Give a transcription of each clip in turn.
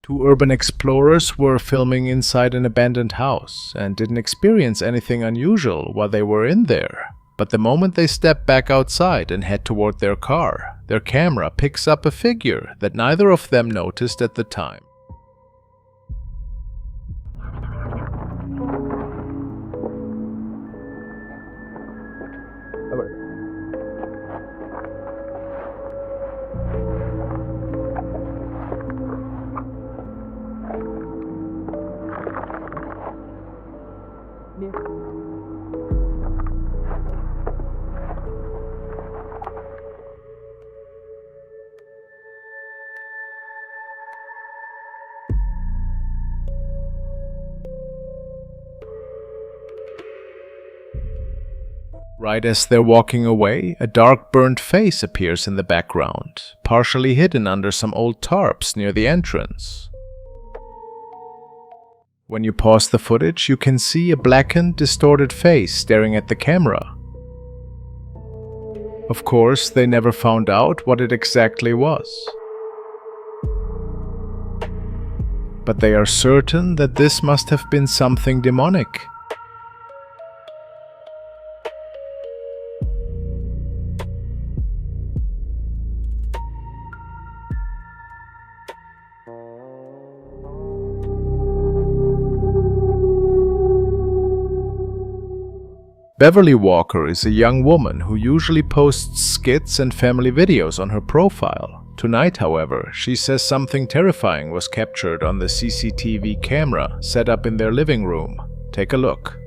Two urban explorers were filming inside an abandoned house and didn't experience anything unusual while they were in there. But the moment they step back outside and head toward their car, their camera picks up a figure that neither of them noticed at the time. Right as they're walking away, a dark burnt face appears in the background, partially hidden under some old tarps near the entrance. When you pause the footage, you can see a blackened, distorted face staring at the camera. Of course, they never found out what it exactly was. But they are certain that this must have been something demonic. Beverly Walker is a young woman who usually posts skits and family videos on her profile. Tonight, however, she says something terrifying was captured on the CCTV camera set up in their living room. Take a look.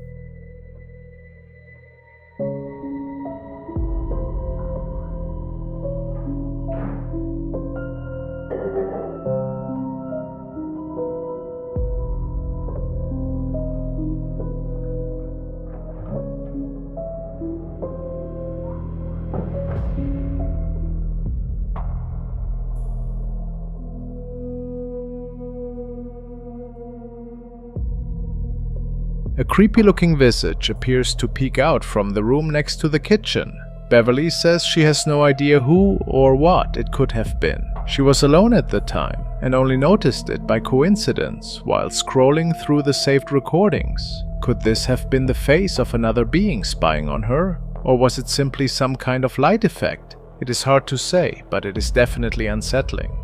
A creepy-looking visage appears to peek out from the room next to the kitchen. Beverly says she has no idea who or what it could have been. She was alone at the time and only noticed it by coincidence while scrolling through the saved recordings. Could this have been the face of another being spying on her? Or was it simply some kind of light effect? It is hard to say, but it is definitely unsettling.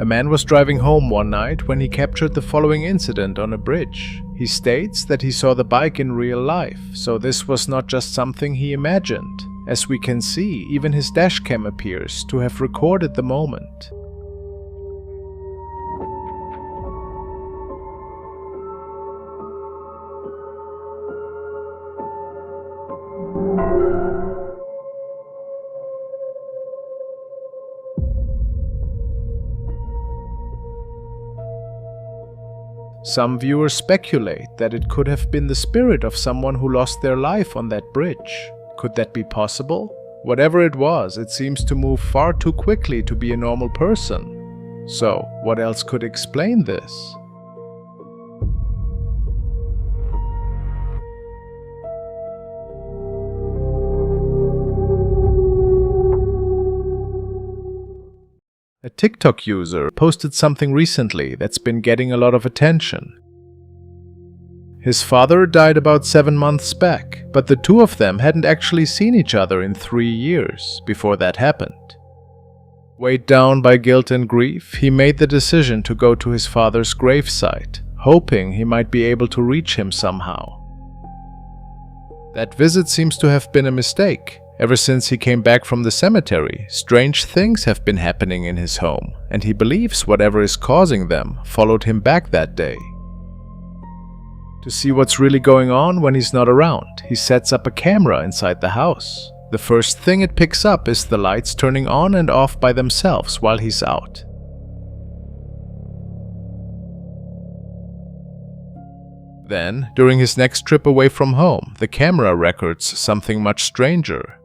A man was driving home one night when he captured the following incident on a bridge. He states that he saw the bike in real life, so this was not just something he imagined. As we can see, even his dashcam appears to have recorded the moment. Some viewers speculate that it could have been the spirit of someone who lost their life on that bridge. Could that be possible? Whatever it was, it seems to move far too quickly to be a normal person. So, what else could explain this? A TikTok user posted something recently that's been getting a lot of attention. His father died about 7 months back, but the two of them hadn't actually seen each other in 3 years before that happened. Weighed down by guilt and grief, he made the decision to go to his father's gravesite, hoping he might be able to reach him somehow. That visit seems to have been a mistake. Ever since he came back from the cemetery, strange things have been happening in his home, and he believes whatever is causing them followed him back that day. To see what's really going on when he's not around, he sets up a camera inside the house. The first thing it picks up is the lights turning on and off by themselves while he's out. Then, during his next trip away from home, the camera records something much stranger.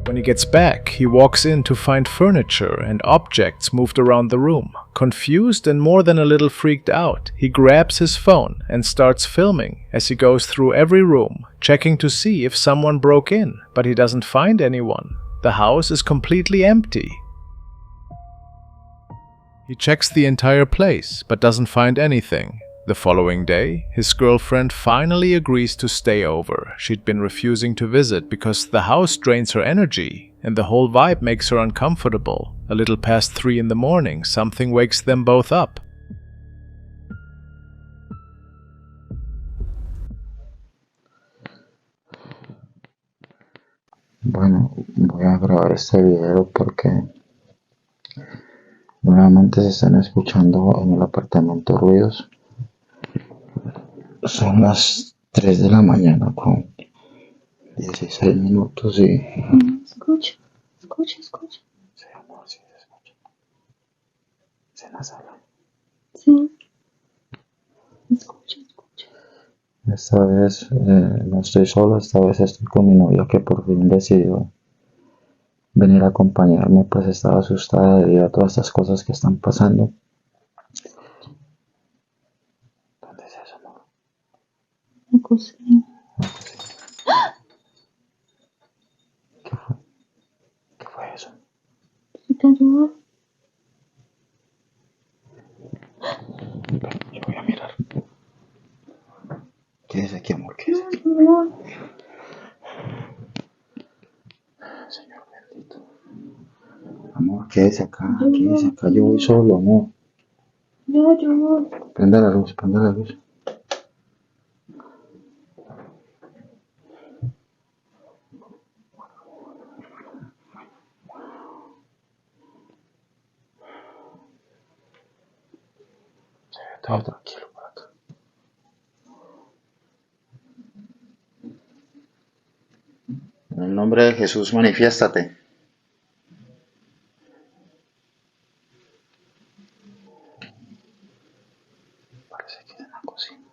When he gets back, he walks in to find furniture and objects moved around the room. Confused and more than a little freaked out, he grabs his phone and starts filming as he goes through every room, checking to see if someone broke in, but he doesn't find anyone. The house is completely empty. He checks the entire place, but doesn't find anything. The following day, his girlfriend finally agrees to stay over. She'd been refusing to visit because the house drains her energy, and the whole vibe makes her uncomfortable. A little past 3 in the morning, something wakes them both up. Bueno, voy a grabar este video porque nuevamente se están escuchando en el apartamento ruidos. Son las 3 de la mañana con 16 minutos y... Escucha. Sí, amor, sí se escucha. ¿Se en la sala? Sí. Escucha. Esta vez no estoy solo, esta vez estoy con mi novia que por fin decidió venir a acompañarme, pues estaba asustada debido a todas estas cosas que están pasando. ¿Dónde es eso, amor? La cocina. ¿Qué fue eso? Se cayó. Yo voy a mirar. Quédese aquí, amor, quédese aquí. No. Señor bendito. Amor, quédese acá, yo voy solo, amor. Yo voy. Prenda la luz. Todo tranquilo por acá. En el nombre de Jesús, manifiéstate. Parece que es en la cocina.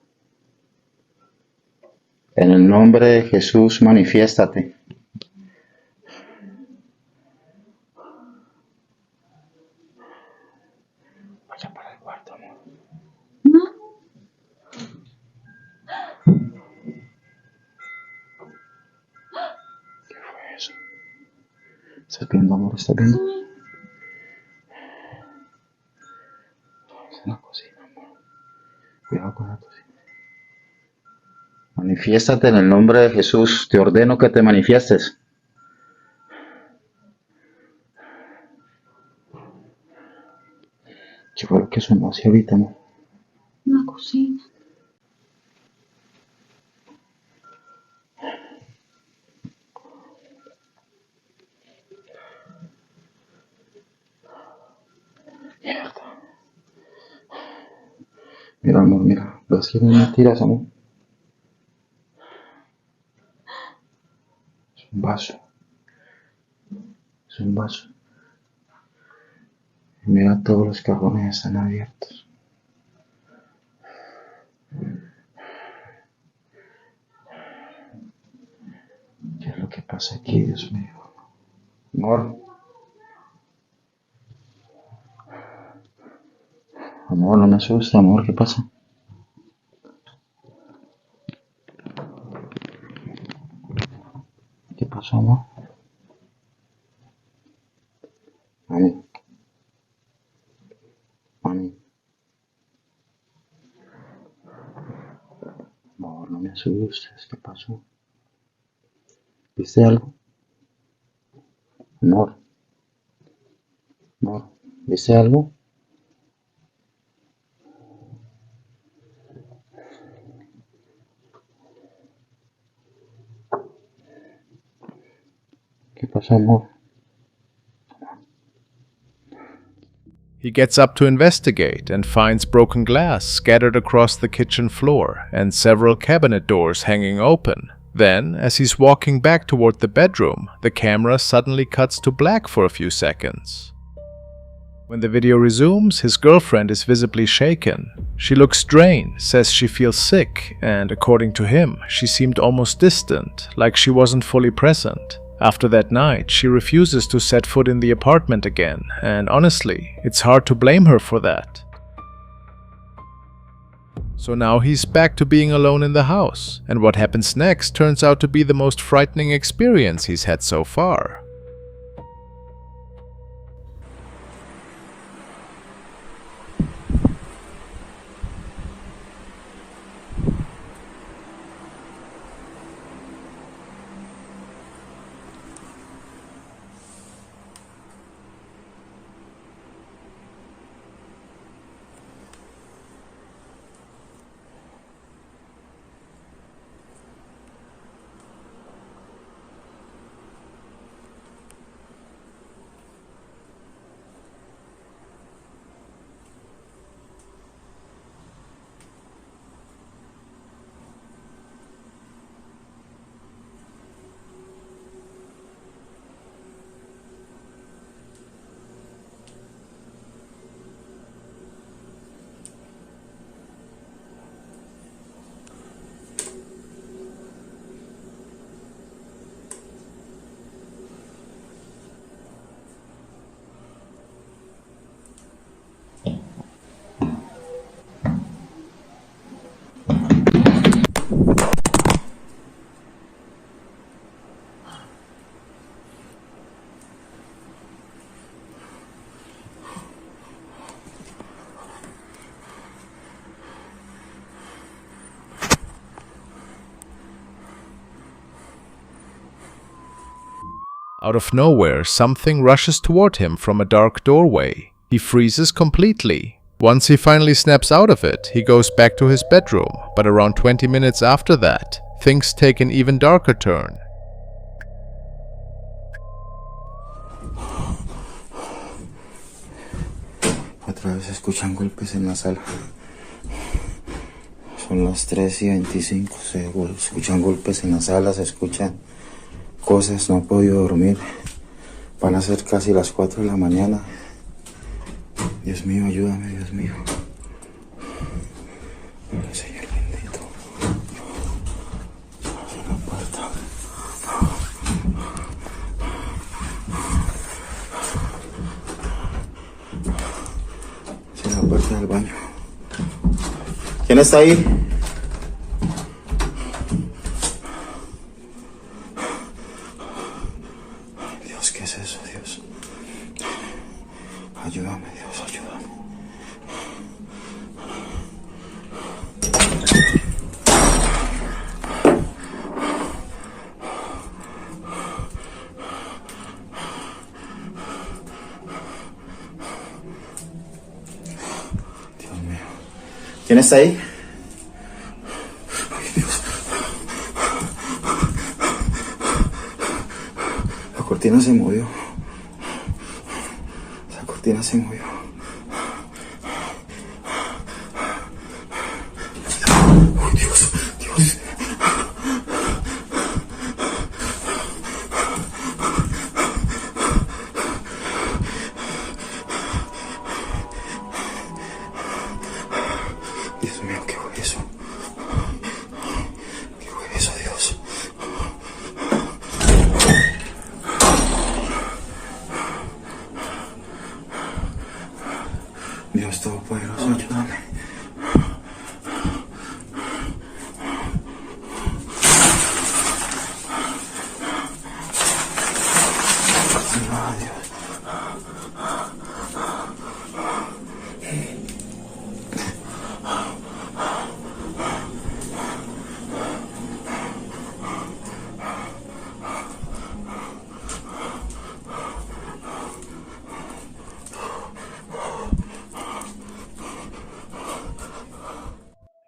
En el nombre de Jesús, manifiéstate. Vaya para el cuarto, amor. No. ¿Qué fue eso? ¿Estás viendo, amor? ¿Estás viendo? Es en la cocina, amor. Cuidado con la cocina. Manifiéstate en el nombre de Jesús. Te ordeno que te manifiestes. ¿Qué fue lo que sonó hacia ahorita, amor? La cocina. Mierda. Mira, amor, mira. ¿Ves que me tiras, amor? Es un vaso. Y mira, todos los cajones están abiertos. ¿Qué es lo que pasa aquí, Dios mío? Amor, no me asusta, amor, ¿qué pasa? ¿Qué pasó, amor? Mami. Amor, no me asustes, ¿qué pasó? ¿Viste algo? Amor, ¿viste algo? ¿Qué pasó, amor? He gets up to investigate and finds broken glass scattered across the kitchen floor and several cabinet doors hanging open. Then, as he's walking back toward the bedroom, the camera suddenly cuts to black for a few seconds. When the video resumes, his girlfriend is visibly shaken. She looks drained, says she feels sick, and according to him, she seemed almost distant, like she wasn't fully present. After that night, she refuses to set foot in the apartment again, and honestly, it's hard to blame her for that. So now he's back to being alone in the house, and what happens next turns out to be the most frightening experience he's had so far. Out of nowhere, something rushes toward him from a dark doorway. He freezes completely. Once he finally snaps out of it, he goes back to his bedroom, but around 20 minutes after that, things take an even darker turn. Otra vez se escuchan golpes en la sala. Son las 3:25, se escuchan golpes en la sala, se escuchan cosas, no he podido dormir. Van a ser casi las 4 de la mañana. Dios mío, ayúdame, Dios mío. Señor bendito. Abre la puerta. Cierra la puerta del baño. ¿Quién está ahí? ¿Qué es eso, Dios? Ayúdame, Dios, ayúdame. Dios mío. ¿Quién está ahí? Ay, Dios. La cortina se movió. La cortina se movió. ¡Ay, Dios! ¡Dios! Dios mío, ¿qué fue eso? ¿Qué fue eso, Dios? Dios Todopoderoso, ayúdame. Ay, Dios.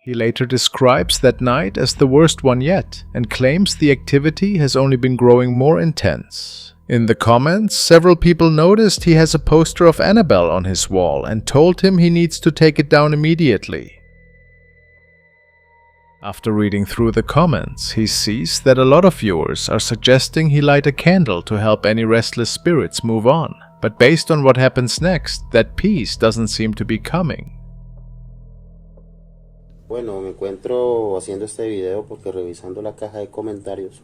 He later describes that night as the worst one yet, and claims the activity has only been growing more intense. In the comments, several people noticed he has a poster of Annabelle on his wall and told him he needs to take it down immediately. After reading through the comments, he sees that a lot of viewers are suggesting he light a candle to help any restless spirits move on, but based on what happens next, that peace doesn't seem to be coming. Bueno, me encuentro haciendo este video porque revisando la caja de comentarios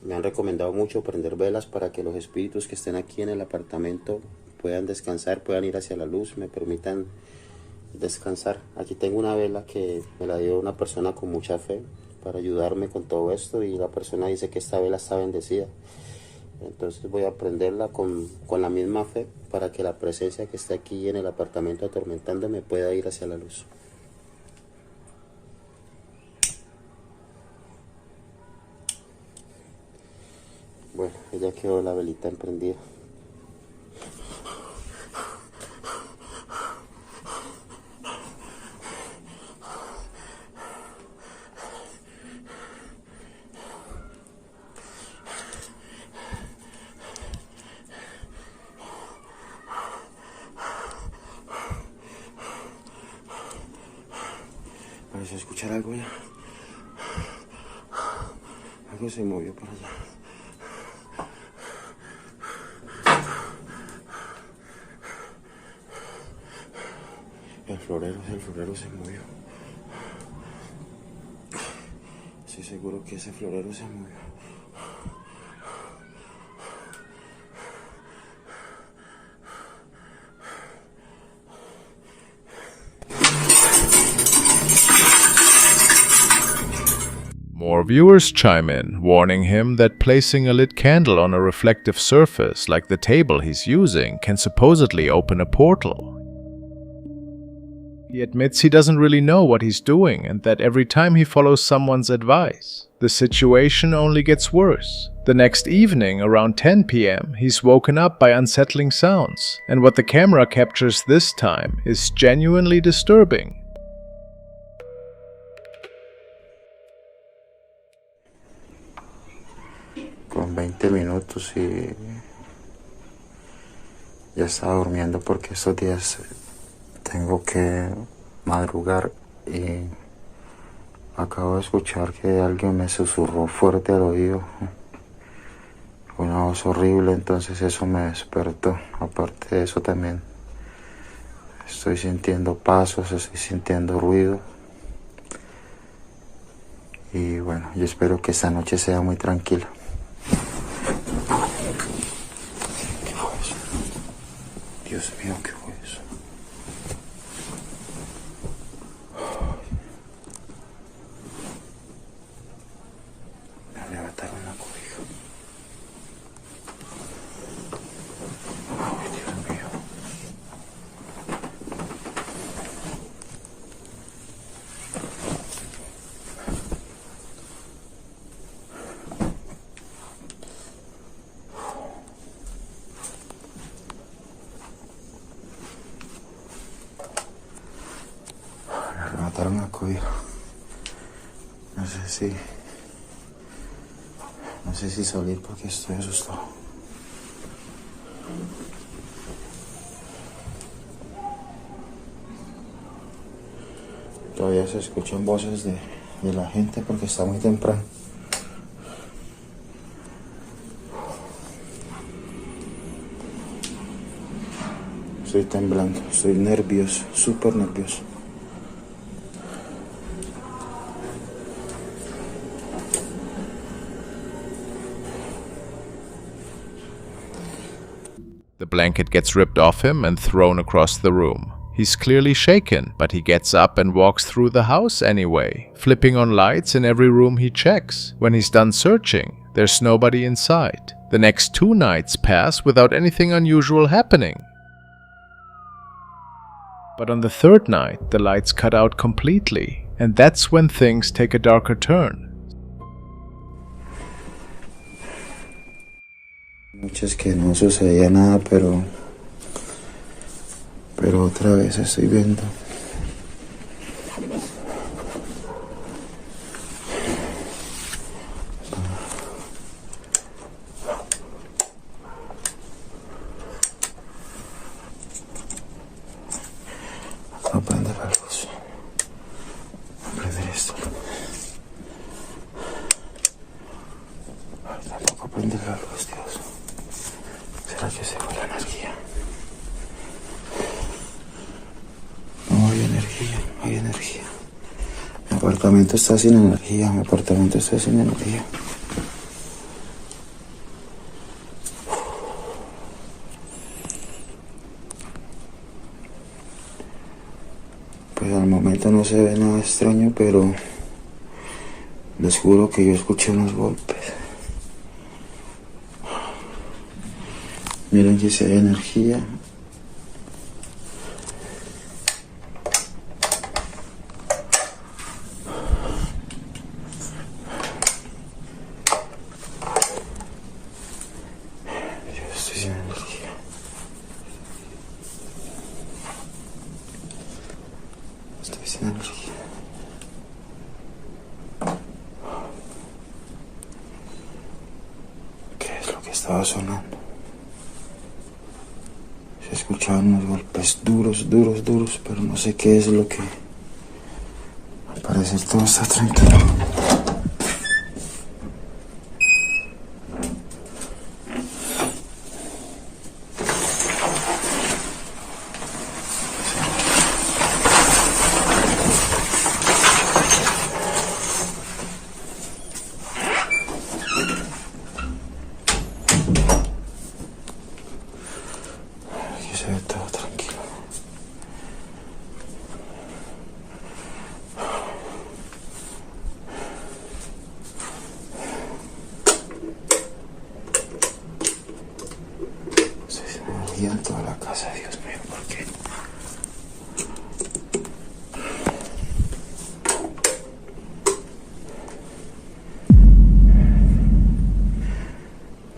me han recomendado mucho prender velas para que los espíritus que estén aquí en el apartamento puedan descansar, puedan ir hacia la luz, me permitan descansar. Aquí tengo una vela que me la dio una persona con mucha fe para ayudarme con todo esto, y la persona dice que esta vela está bendecida. Entonces voy a prenderla con la misma fe para que la presencia que está aquí en el apartamento atormentándome pueda ir hacia la luz. Bueno, ya quedó la velita emprendida. Parece escuchar algo ya. Algo se movió por allá. El florero se movió. Estoy seguro que ese florero se movió. More viewers chime in, warning him that placing a lit candle on a reflective surface like the table he's using can supposedly open a portal. He admits he doesn't really know what he's doing and that every time he follows someone's advice, the situation only gets worse. The next evening, around 10 p.m., he's woken up by unsettling sounds, and what the camera captures this time is genuinely disturbing. Con 20 minutos y ya estaba durmiendo porque estos días tengo que madrugar y acabo de escuchar que alguien me susurró fuerte al oído, una voz horrible, entonces eso me despertó. Aparte de eso también estoy sintiendo pasos, estoy sintiendo ruido y bueno, yo espero que esta noche sea muy tranquila. ¿Qué fue eso? Dios mío, ¿qué fue eso? Me arrebataron la cobija. Ay, Dios mío. Me mataron la cobija. No sé si salir porque estoy asustado. Todavía se escuchan voces de la gente porque está muy temprano. Estoy temblando, estoy nervioso, súper nervioso. The blanket gets ripped off him and thrown across the room. He's clearly shaken, but he gets up and walks through the house anyway, flipping on lights in every room he checks. When he's done searching, there's nobody inside. The next 2 nights pass without anything unusual happening. But on the 3rd night, the lights cut out completely, and that's when things take a darker turn. Noches que no sucedía nada, pero otra vez estoy viendo no prender la luz, no prender esto, tampoco prender la luz, Dios. ¿Será que se fue la energía? No hay energía, no hay energía. Mi apartamento está sin energía, mi apartamento está sin energía. ahorita no se ve nada extraño, pero les juro que yo escuché unos golpes. Miren que si hay energía. Yo estoy sin energía. Estoy sin energía. ¿Qué es lo que estaba sonando? Se escuchaban unos golpes duros, duros, duros, pero no sé qué es lo que... Al parecer todo está tranquilo. Aquí se ve todo tranquilo. Se energía en toda la casa, Dios mío, ¿por qué?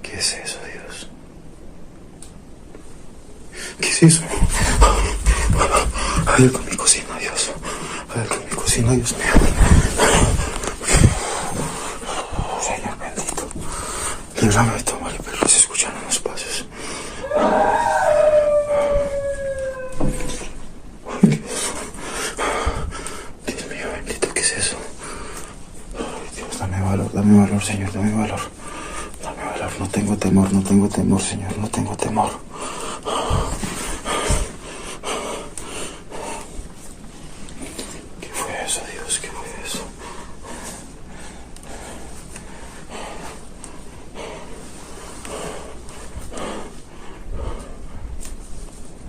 ¿Qué es eso, Dios? ¿Qué es eso? Hay algo en mi cocina, Dios. Hay algo en mi cocina, Dios mío. Señor bendito. Líbrame de todo mal, pero los escuchan unos pasos. Dios mío bendito, ¿qué es eso? Ay, Dios, dame valor, Señor, dame valor. Dame valor, no tengo temor, Señor, no tengo temor. ¿Qué fue eso, Dios? ¿Qué fue eso?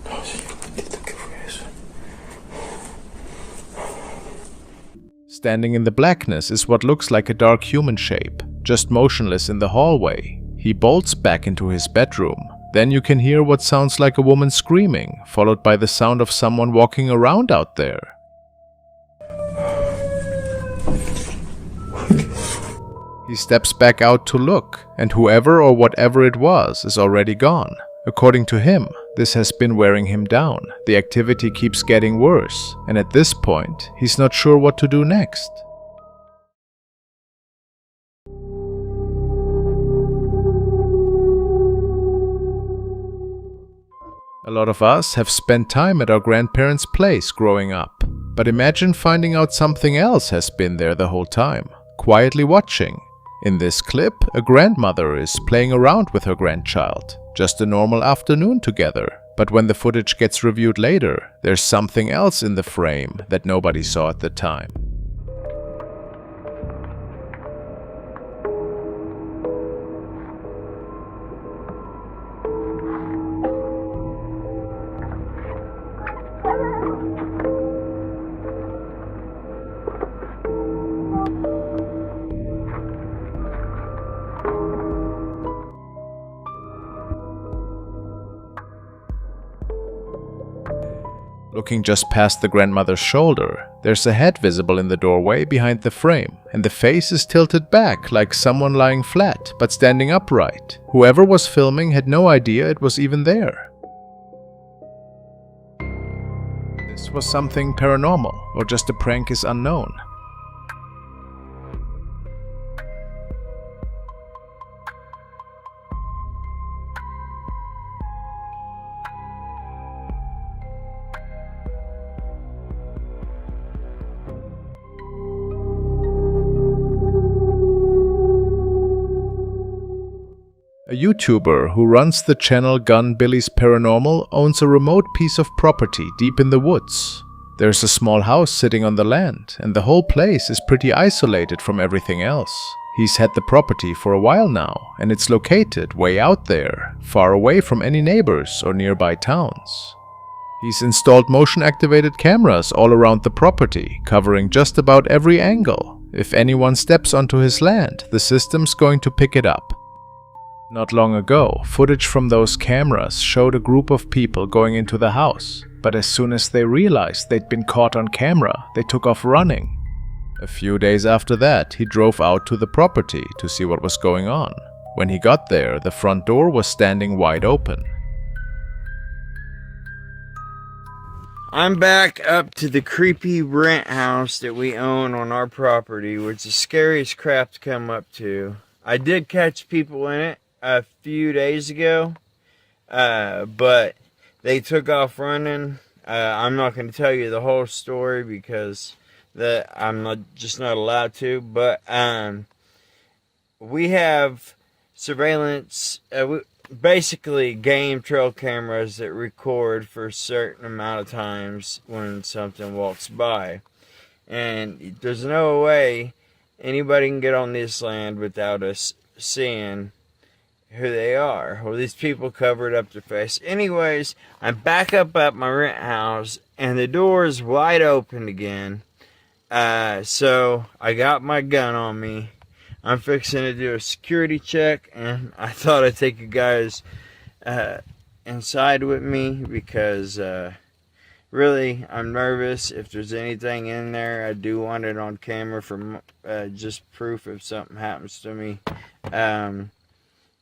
No, Señor bendito, ¿qué fue eso? Standing in the blackness is what looks like a dark human shape, just motionless in the hallway. He bolts back into his bedroom. Then you can hear what sounds like a woman screaming, followed by the sound of someone walking around out there. He steps back out to look, and whoever or whatever it was is already gone. According to him, this has been wearing him down. The activity keeps getting worse, and at this point, he's not sure what to do next. A lot of us have spent time at our grandparents' place growing up, but imagine finding out something else has been there the whole time, quietly watching. In this clip, a grandmother is playing around with her grandchild, just a normal afternoon together. But when the footage gets reviewed later, there's something else in the frame that nobody saw at the time. Looking just past the grandmother's shoulder, there's a head visible in the doorway behind the frame, and the face is tilted back like someone lying flat but standing upright. Whoever was filming had no idea it was even there. This was something paranormal, or just a prank is unknown. A YouTuber who runs the channel Gun Billy's Paranormal owns a remote piece of property deep in the woods. There's a small house sitting on the land, and the whole place is pretty isolated from everything else. He's had the property for a while now, and it's located way out there, far away from any neighbors or nearby towns. He's installed motion-activated cameras all around the property, covering just about every angle. If anyone steps onto his land, the system's going to pick it up. Not long ago, footage from those cameras showed a group of people going into the house, but as soon as they realized they'd been caught on camera, they took off running. A few days after that, he drove out to the property to see what was going on. When he got there, the front door was standing wide open. I'm back up to the creepy rent house that we own on our property, which is the scariest crap to come up to. I did catch people in it a few days ago, but they took off running. I'm not going to tell you the whole story because I'm just not allowed to, but we have surveillance, basically game trail cameras that record for a certain amount of times when something walks by. And there's no way anybody can get on this land without us seeing who they are. Well, these people covered up their face. Anyways, I'm back up at my rent house and the door is wide open again. So I got my gun on me. I'm fixing to do a security check, and I thought I'd take you guys inside with me because really I'm nervous. If there's anything in there, I do want it on camera for just proof if something happens to me.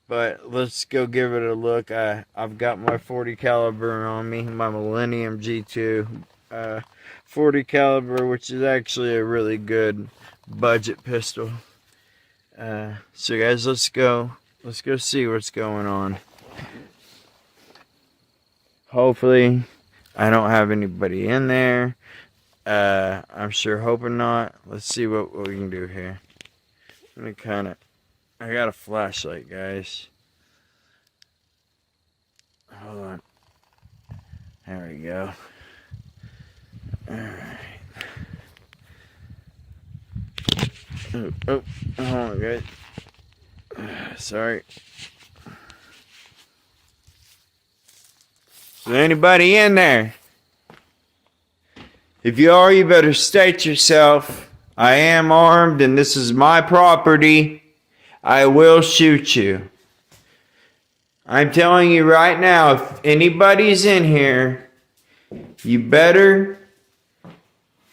But let's go give it a look. I've got my 40 caliber on me, my Millennium G2 40 caliber, which is actually a really good budget pistol. So guys, let's go see what's going on. Hopefully I don't have anybody in there. I'm sure hoping not. Let's see what we can do here. I'm gonna I got a flashlight, guys. Hold on. There we go. Alright. Oh, hold on, guys. Sorry. Is there anybody in there? If you are, you better state yourself. I am armed and this is my property. I will shoot you. I'm telling you right now, if anybody's in here, you better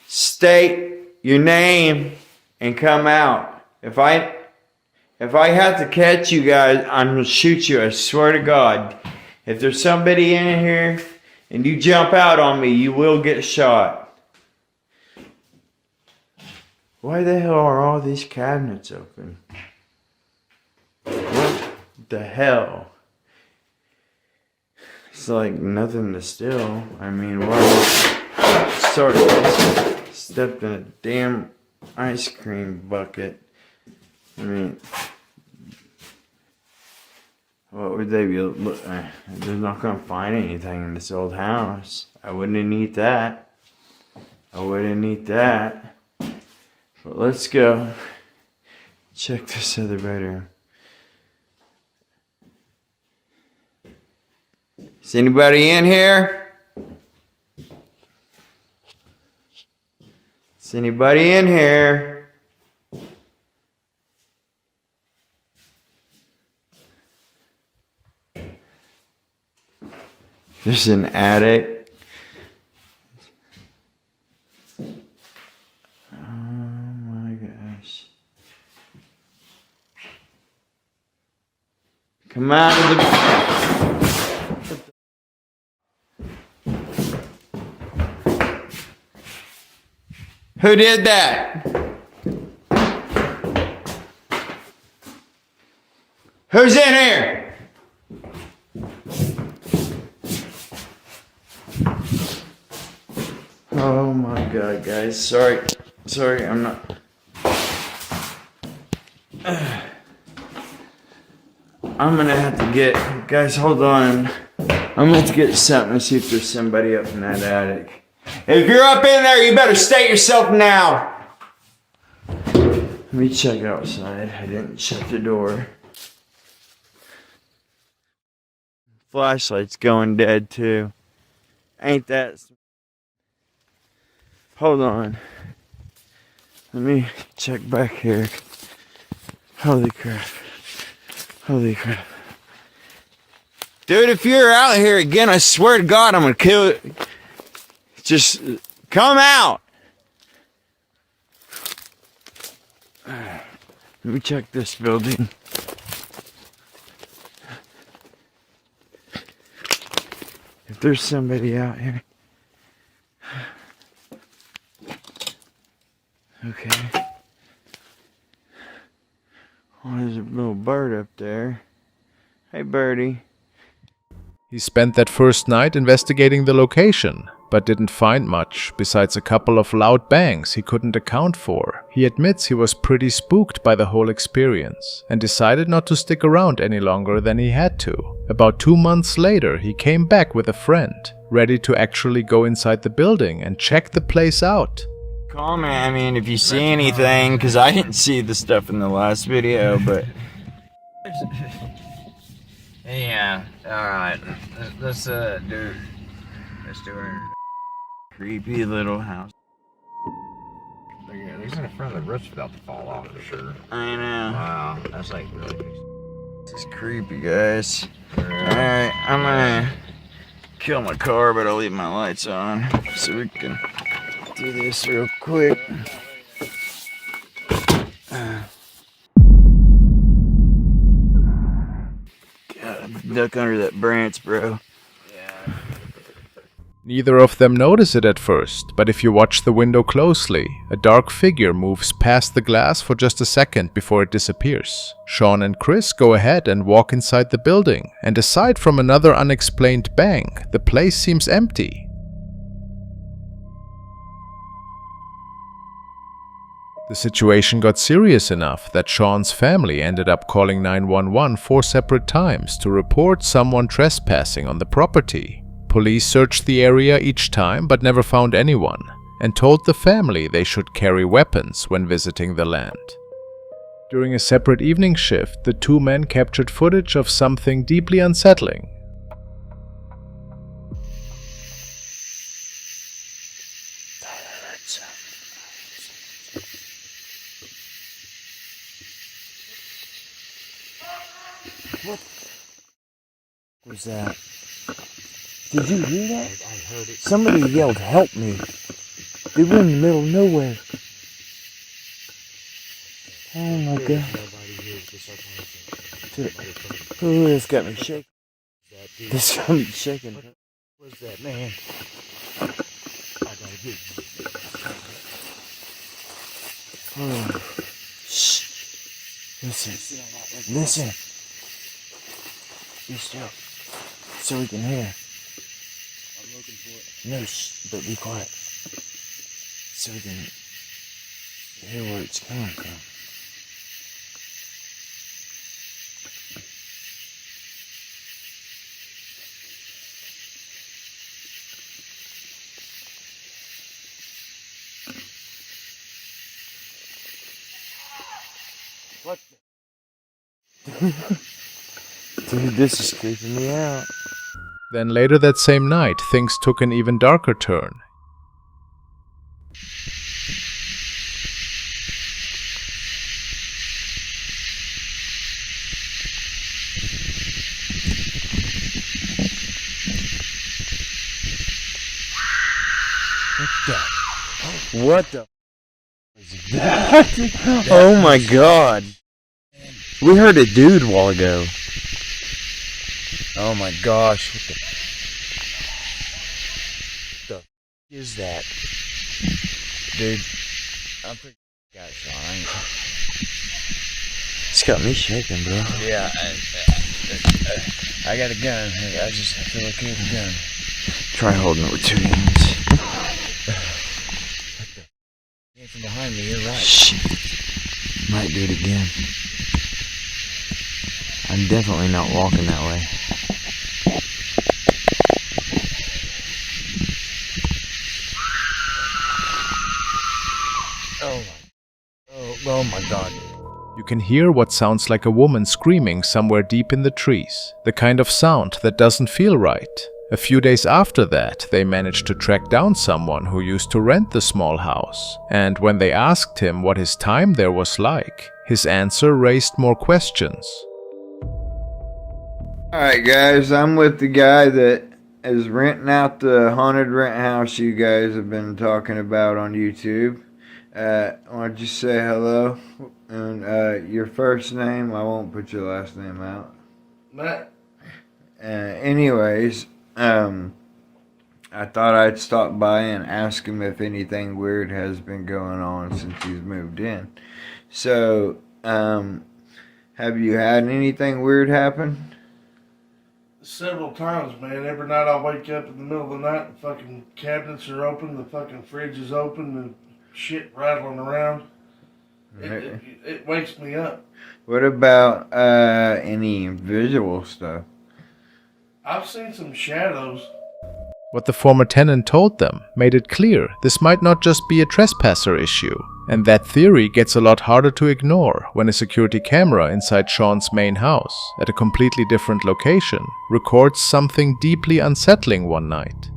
state your name and come out. If I have to catch you guys, I'm gonna shoot you. I swear to God. If there's somebody in here and you jump out on me, you will get shot. Why the hell are all these cabinets open? What the hell? It's like nothing to steal. I mean, why? Sorry, I stepped in a damn ice cream bucket. I mean, what would they be? Look, they're not gonna find anything in this old house. I wouldn't eat that. I wouldn't eat that. But let's go check this other bedroom. Is anybody in here? Is anybody in here? There's an attic. Oh my gosh. Come out of the... Who did that? Who's in here? Oh my God, guys. Sorry, I'm not. I'm gonna have to get, guys, hold on. I'm gonna have to get something to see if there's somebody up in that attic. If you're up in there, you better state yourself now. Let me check outside. I didn't shut the door. Flashlight's going dead too. Ain't that... Hold on. Let me check back here. Holy crap. Holy crap. Dude, if you're out here again, I swear to God, I'm gonna kill it. Just come out. Let me check this building. If there's somebody out here. Okay. Oh, there's a little bird up there. Hey, birdie. He spent that first night investigating the location, but didn't find much besides a couple of loud bangs he couldn't account for. He admits he was pretty spooked by the whole experience and decided not to stick around any longer than he had to. About 2 months later, he came back with a friend, ready to actually go inside the building and check the place out. Call me, I mean, if you see anything, because I didn't see the stuff in the last video, but... Yeah, alright. Let's do it. Creepy little house. Yeah, these in the front of the roof's about to fall off for sure. I know. Wow, that's like really big. This is creepy, guys. Alright, I'm gonna kill my car, but I'll leave my lights on so we can do this real quick. God, duck under that branch, bro. Neither of them notice it at first, but if you watch the window closely, a dark figure moves past the glass for just a second before it disappears. Sean and Chris go ahead and walk inside the building, and aside from another unexplained bang, the place seems empty. The situation got serious enough that Sean's family ended up calling 911 4 separate times to report someone trespassing on the property. Police searched the area each time but never found anyone, and told the family they should carry weapons when visiting the land. During a separate evening shift, the two men captured footage of something deeply unsettling. What was that? Did you hear that? I heard it. Somebody yelled, "Help me!" They were in the middle of nowhere. Oh my God. Oh, this got me shaking. This got me shaking. What was that, man? I gotta get you. Oh. Shh. Listen. Listen. Be still. So we can hear. I'm looking for it. No, shh, but be quiet. So we can hear where it's coming from. What the? Dude, this is creeping me out. Then later that same night, things took an even darker turn. What the is that? Oh my God. We heard a dude a while ago. Oh my gosh. What the is that? Dude, I'm pretty got Sean. It's got me shaking, bro. Yeah, I got a gun. I just feel okay with a gun. Try holding it with 2 hands. Came from behind me, you're right. Shit. Might do it again. I'm definitely not walking that way. Oh my God. You can hear what sounds like a woman screaming somewhere deep in the trees, the kind of sound that doesn't feel right, A few days after that, they managed to track down someone who used to rent the small house, and when they asked him what his time there was like, his answer raised more questions. Alright guys, I'm with the guy that is renting out the haunted rent house you guys have been talking about on YouTube. Why don't you say hello? And your first name, I won't put your last name out. Matt. Anyways, I thought I'd stop by and ask him if anything weird has been going on since he's moved in. So, have you had anything weird happen? Several times, man. Every night I wake up in the middle of the night and fucking cabinets are open, the fucking fridge is open, and shit rattling around. It wakes me up. What about any visual stuff? I've seen some shadows. What the former tenant told them made it clear this might not just be a trespasser issue, and that theory gets a lot harder to ignore when a security camera inside Sean's main house, at a completely different location, records something deeply unsettling one night.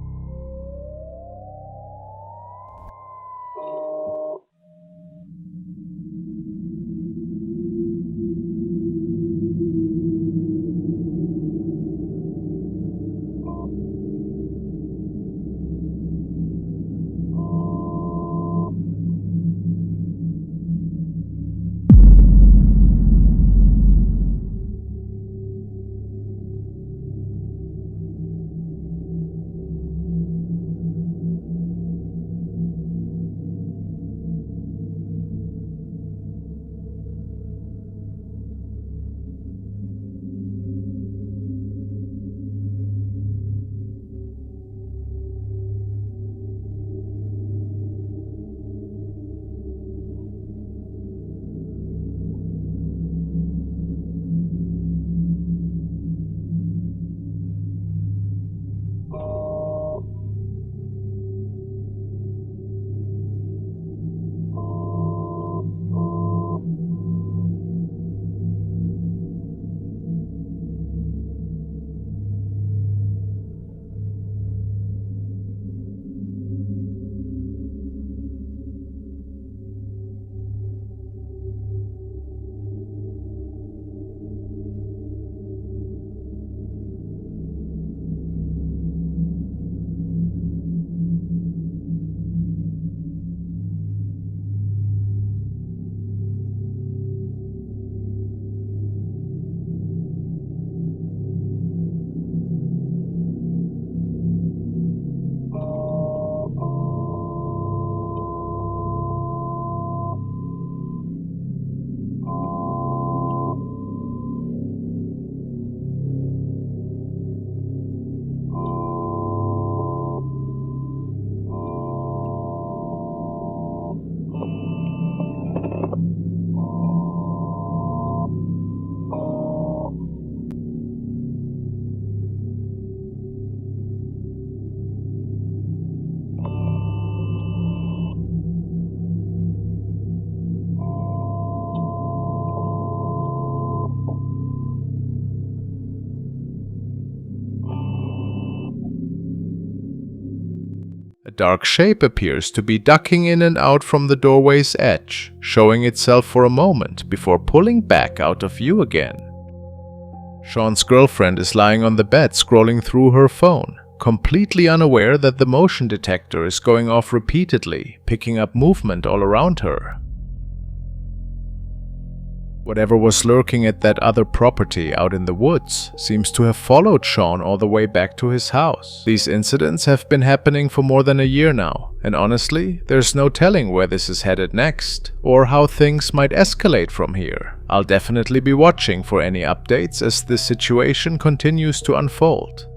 A dark shape appears to be ducking in and out from the doorway's edge, showing itself for a moment before pulling back out of view again. Sean's girlfriend is lying on the bed scrolling through her phone, completely unaware that the motion detector is going off repeatedly, picking up movement all around her. Whatever was lurking at that other property out in the woods seems to have followed Sean all the way back to his house. These incidents have been happening for more than a year now, and honestly, there's no telling where this is headed next, or how things might escalate from here. I'll definitely be watching for any updates as this situation continues to unfold.